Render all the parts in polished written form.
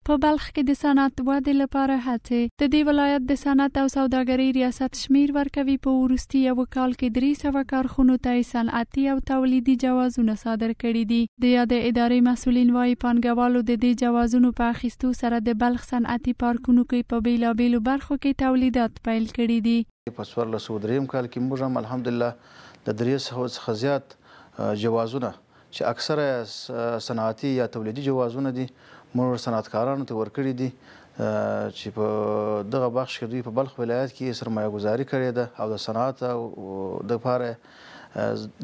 په بلخ کې د صنعت ودې لپاره هڅې. د دې ولایت د صنعت او سوداګرۍ ریاست شمیر ورکوي په وروستي یو کال کې 300 کارخونو ته صنعتي او تولیدي جوازونه صادر کړي دي. د یادې ادارې مسؤلین وايي پانګوالو د دې جوازونو په اخیستو سره د بلخ صنعتي پارکونو کې په بیلابیلو برخو کې تولیدات پیل کړي دي. په 2023 کال کې موږ هم الحمدلله د 300 څخه زیات جوازونه چې اکثره صنعتي یا تولیدي جوازونه دي موږ صنعتکارانو ته ورکړي دي چې په دغه بخش کې دوی په بلخ ولایت کې سرمایه گذاري کړې ده او د صنعت او د لپاره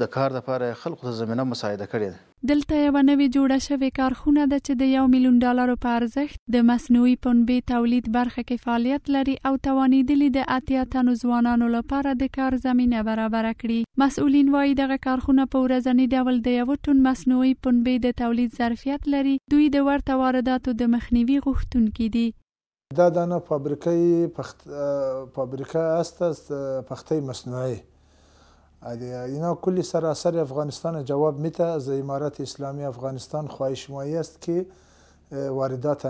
د کار لپاره خلکو ته زمینه مساعده کړې ده. دلته یو نوې جوړه شوې کارخونه ده چې د $1 ملیون په ارزښت د مصنوعي پنبې تولید برخه کې فعالیت لري او توانیدلې د 80 تنو ځوانانو لپاره د کار زمینه برابر کړي. مسؤلین وايي دغه کارخونه په ورځنی ډول د 1 ټن مصنوعي پنبې د تولید ظرفیت لري. دوی د ورته وارداتو د مخنیوي غوښتونکي دي. دا دانه فابریکه است پخته مصنوعی اینا کلی سراسر افغانستان جواب میده. از امارت اسلامی افغانستان خواهش مایه است که واردات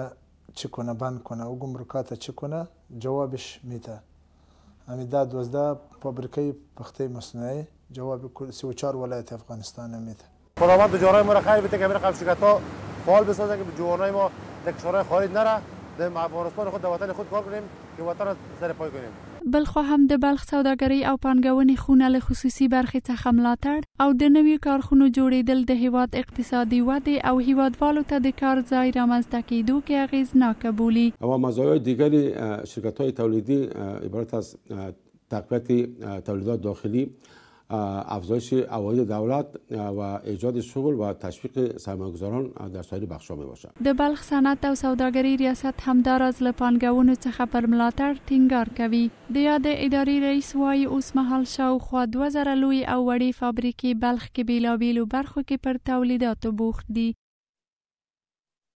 چه کنه بند کنه و گمرکات چه کنه جوابش میده. همین دا 12 فابریکه پخته مصنوعی جواب 34 ولایت افغانستان میده. خداوند تجارای ما را خیر بده که همین قفشکت‌ها فعال بسازن که جوانای ما در کشورهای خارج نره، در افغانستان خود در وطن خود کار کنیم که وطن را سر پای کنیم. بلخو هم د بلخ سوداګرۍ او پانګونې خونه له خصوصي برخې څخه ملاتړ او د نویو کارخونو جوړېدل د هیواد اقتصادي ودې او هیوادوالو ته د کار ځای رامنځته کېدو کې اغېزناکه بولي. اما مزایای دیگری شرکت‌های تولیدی عبارت از تقویت تولیدات داخلی، افزایش عواید دولت و ایجاد شغل و تشویق سرمایه‌گذاران در سایر بخش‌ها میباشد. د بلخ صنعت او سوداګرۍ ریاست همداراز له پانګونو څخه پر ملاتړ ټینګار کوي. د یادې ادارې رئیس وايي اوس مهال شاوخوا 2000 لوی او وړې فابریکې بلخ کې بیلابیلو برخو کې پر تولیداتو بوخت دي.